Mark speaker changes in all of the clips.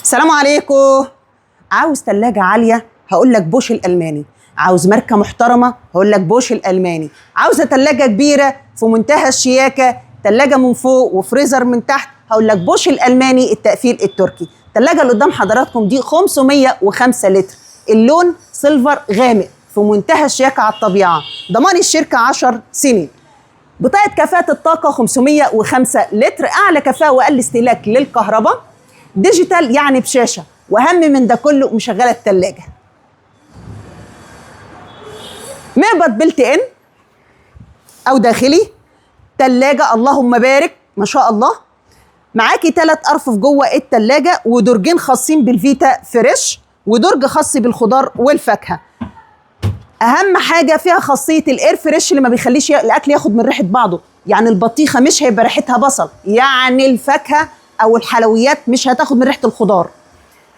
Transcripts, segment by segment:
Speaker 1: السلام عليكم. عاوز تلاجة عالية هقول لك بوش الألماني، عاوز ماركة محترمة هقول لك بوش الألماني، عاوزة تلاجة كبيرة في منتهى الشياكة، تلاجة من فوق وفريزر من تحت هقول لك بوش الألماني التقفيل التركي. التلاجة اللي قدام حضراتكم دي 505 لتر، اللون سيلفر غامق في منتهى الشياكة على الطبيعة، ضمان الشركة 10 سنين. بطاقة كفاءة الطاقة 505 لتر، أعلى كفاءة وأقل استهلاك للكهرباء، ديجيتال يعني بشاشة، وأهم من ده كله مشغلة التلاجة. مقبض بلت إن أو داخلي، تلاجة اللهم بارك ما شاء الله. معاكي 3 أرفف جوه التلاجة ودرجين خاصين بالفيتا فريش ودرج خاص بالخضار والفاكهة. أهم حاجة فيها خاصية الإير فريش اللي ما بيخليش الأكل ياخد من ريحة بعضه، يعني البطيخة مش هيبقى ريحتها بصل، يعني الفاكهة أو الحلويات مش هتاخد من ريحة الخضار.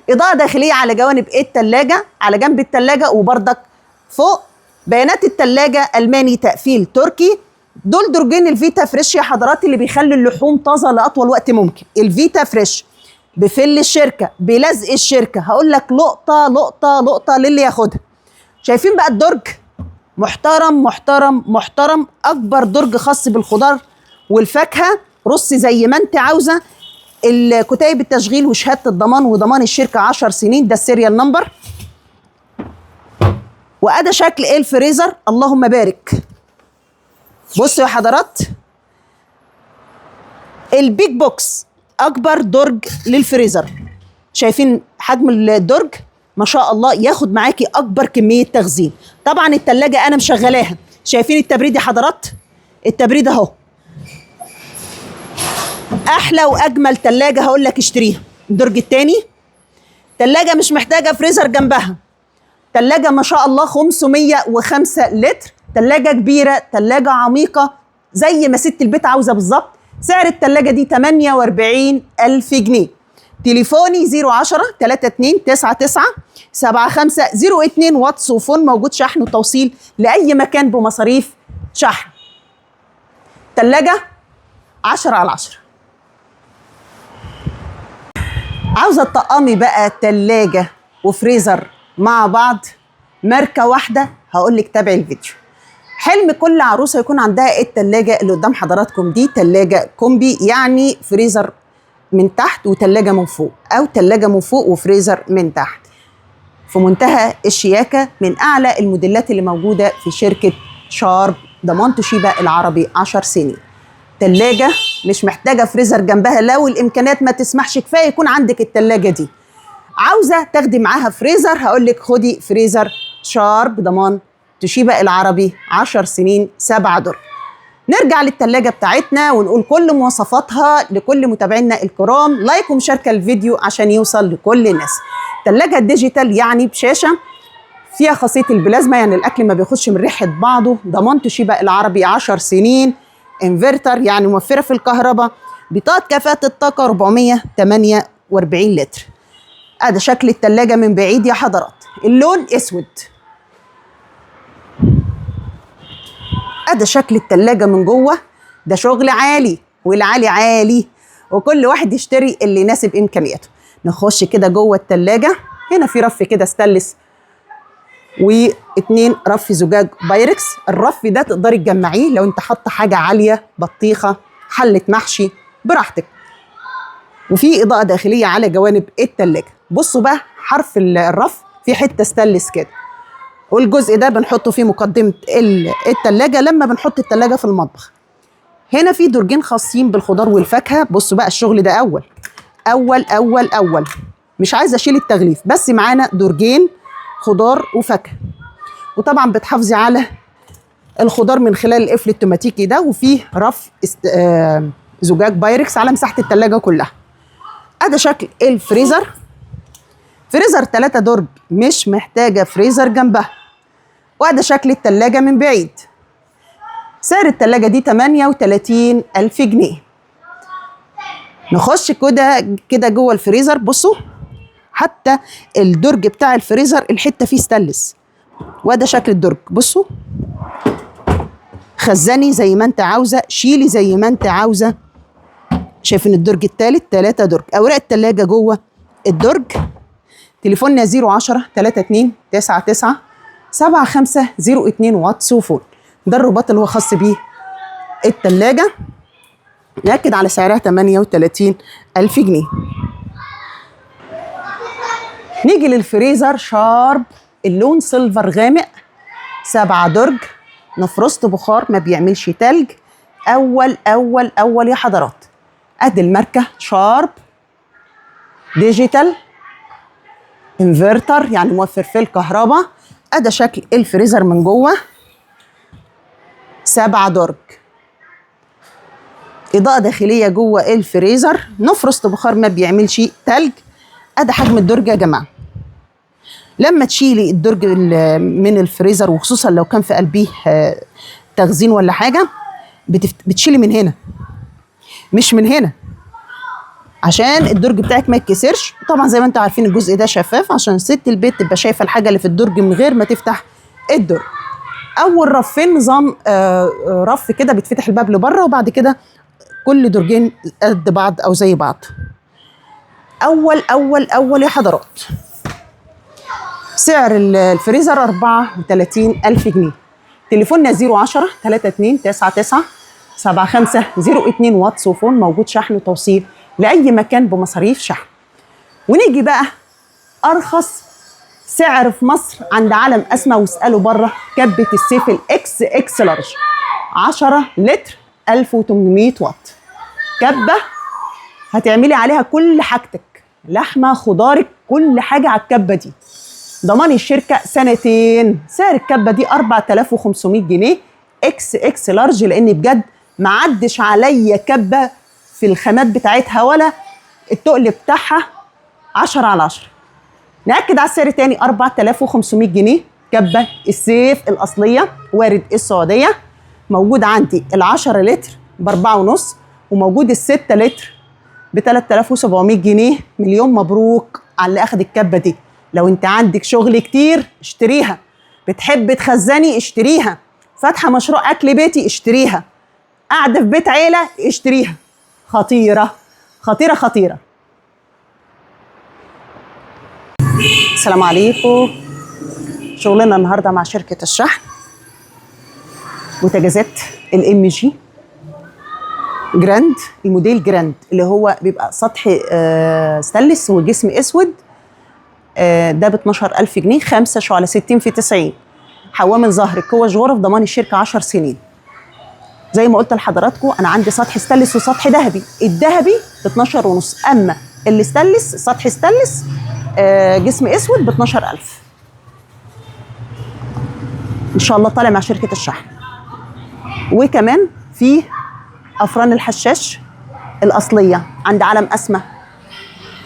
Speaker 1: إضاءة داخلية على جوانب التلاجة، على جنب التلاجة وبردك فوق. بيانات التلاجة ألماني تقفيل تركي. دول درجين الفيتا فريش يا حضرات اللي بيخلي اللحوم طازة لأطول وقت ممكن. الفيتا فريش بفل الشركة بلزق الشركة، هقول لك لقطة لقطة لقطة للي ياخدها. شايفين بقى الدرج محترم محترم محترم، أكبر درج خاص بالخضار والفاكهة، رص زي ما أنت عاوزة. الكتيب التشغيل وشهادة الضمان وضمان الشركة 10 سنين، ده السيريال نمبر. وأدا شكل الفريزر اللهم بارك. بصوا يا حضرات، البيج بوكس أكبر درج للفريزر. شايفين حجم الدرج ما شاء الله، ياخد معاكي أكبر كمية تخزين. طبعا التلاجة أنا مشغلاها، شايفين التبريد يا حضرات؟ التبريد أهو. أحلى وأجمل تلاجة هقول لك اشتريها. الدرج التاني تلاجة مش محتاجة فريزر جنبها، تلاجة ما شاء الله 505 لتر، تلاجة كبيرة، تلاجة عميقة زي ما ست البيت عاوزة بالظبط. سعر التلاجة دي 48,000 جنيه. تليفوني 010 32 99 7502، واتس وفون، موجود شحن وتوصيل لأي مكان بمصاريف شحن. تلاجة 10/10. عاوزة تطقمي بقى تلاجة وفريزر مع بعض ماركة واحدة، هقولك تابعي الفيديو. حلم كل عروسة يكون عندها التلاجة اللي قدام حضراتكم دي، تلاجة كومبي، يعني فريزر من تحت وتلاجة من فوق، أو تلاجة من فوق وفريزر من تحت، في منتهى الشياكة، من أعلى الموديلات اللي موجودة في شركة شارب، ضمان توشيبا العربي 10 سنين. تلاجة مش محتاجة فريزر جنبها، لو الإمكانيات ما تسمحش كفاية يكون عندك التلاجة دي. عاوزة تاخدي معاها فريزر، هقولك خدي فريزر شارب، ضمان توشيبا العربي 10 سنين 7 درج. نرجع للتلاجة بتاعتنا ونقول كل مواصفاتها لكل متابعينا الكرام. لايك ومشاركة الفيديو عشان يوصل لكل الناس. تلاجة ديجيتال يعني بشاشة، فيها خاصية البلازما يعني الأكل ما بيخش من ريحة بعضه، ضمان توشيبا العربي 10 سنين، انفرتر يعني موفرة في الكهرباء، بطاقة كفاءة الطاقة 448 لتر. ادي شكل التلاجة من بعيد يا حضرات، اللون اسود. ادي شكل التلاجة من جوه، ده شغل عالي، والعالي عالي، وكل واحد يشتري اللي يناسب امكانياته. نخش كده جوه التلاجة، هنا في رف كده ستانلس و2 رف زجاج بايركس. الرف ده تقدري تجمعيه لو انت حاطه حاجه عاليه، بطيخه، حله محشي، براحتك. وفي اضاءه داخليه على جوانب التلاجة. بصوا بقى حرف الرف في حته ستانلس كده، والجزء ده بنحطه في مقدمه التلاجة لما بنحط التلاجة في المطبخ. هنا في درجين خاصين بالخضار والفاكهه. بصوا بقى الشغل ده اول اول اول اول، مش عايزه اشيل التغليف، بس معانا درجين خضار وفاكهه، وطبعا بتحافظي على الخضار من خلال القفل التوماتيكي ده. وفيه رف زجاج بايركس على مساحه التلاجة كلها. ادي شكل الفريزر، فريزر 3 درج مش محتاجه فريزر جنبها. وادي شكل التلاجة من بعيد. سعر التلاجة دي 38,000 جنيه. نخش كده جوه الفريزر. بصوا حتى الدرج بتاع الفريزر الحته فيه ستانلس، وده شكل الدرج. بصوا خزني زي ما انت عاوزه، شيلي زي ما انت عاوزه. شايفين الدرج الثالث 3 درج. اوراق التلاجة جوه الدرج. تليفوننا 010 32 99 7502 واتس وفون. ده الرباط اللي هو خاص بيه التلاجة. نأكد على سعرها 38,000 جنيه. نيجي للفريزر شارب اللون سيلفر غامق، 7 درج، نفرست بخار، ما بيعملش تلج. أول يا حضرات. أدي الماركة شارب ديجيتال انفرتر، يعني موفر في الكهرباء. أدي شكل الفريزر من جوه، 7 درج، إضاءة داخلية جوه الفريزر، نفرست بخار، ما بيعملش تلج. أدي حجم الدرج يا جماعة. لما تشيلي الدرج من الفريزر، وخصوصا لو كان في قلبيه تخزين ولا حاجة، بتشيلي من هنا مش من هنا، عشان الدرج بتاعك ما يتكسرش. طبعا زي ما انتم عارفين الجزء ده شفاف عشان ست البيت تبقى شايفه الحاجه اللي في الدرج من غير ما تفتح الدرج. اول رفين نظام رف كده، بيتفتح الباب لبره، وبعد كده كل درجين قد بعض او زي بعض. اول يا حضرات. سعر الفريزر 34,000 جنيه. تليفوننا 010 32 99 7502 واتس وفون. موجود شحن وتوصيل لأي مكان بمصاريف شحن. ونيجي بقى أرخص سعر في مصر عند عالم أسمى، واسألوا بره. كبة السيف الإكس إكس لارج 10 لتر 1800 واط. كبة هتعملي عليها كل حاجتك، لحمة خضارك، كل حاجة على الكبة دي. ضمان الشركة 2 سنين. سعر الكبة دي 4500 جنيه إكس إكس لارج، لأن بجد ما عدش عليا كبة في الخامات بتاعتها ولا التقل بتاعها 10 على 10. نأكد على السعر تاني، 4500 جنيه كبة السيف الأصلية، وارد السعودية. موجود عندي ال10 لتر ب4.5، وموجود ال6 لتر ب3700 جنيه. مليون مبروك على اللي أخد الكبة دي. لو انت عندك شغل كتير اشتريها، بتحب تخزني اشتريها، فاتحة مشروع أكل بيتي اشتريها، قاعدة في بيت عيلة اشتريها. خطيرة خطيرة خطيرة. السلام عليكم. شغلنا النهاردة مع شركة الشحن، بوتاجازات الام جي جراند، الموديل جراند اللي هو بيبقى سطح ستانلس وجسم اسود. ده ب 12,000 جنيه، 5 شعلة 60 في 90، حوامل ظهر، كوش غرف، ضمان الشركة 10 سنين. زي ما قلت لحضراتكم انا عندي سطح ستانلس وسطح ذهبي. الذهبي ب 12.5، اما الستانلس سطح ستانلس جسم اسود ب 12,000 ان شاء الله. طالع مع شركة الشحن. وكمان في افران الحشاش الاصلية عند عالم اسمى،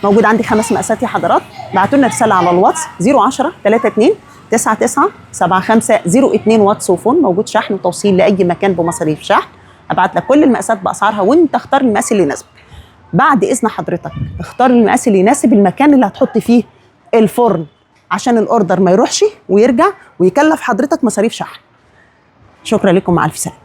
Speaker 1: موجود عندي 5 مقاسات يا حضرات. بعتوا لنا رسالة على الواتس 010 32 99 7502 واتس وفون. موجود شحن وتوصيل لأي مكان بمصاريف شحن. ابعت لك كل المقاسات بأسعارها، وانت اختار المقاس اللي يناسبك. بعد إذن حضرتك اختار المقاس اللي يناسب المكان اللي هتحط فيه الفرن، عشان الأوردر ما يروحش ويرجع ويكلف حضرتك مصاريف شحن. شكرا لكم، مع ألف سلامة.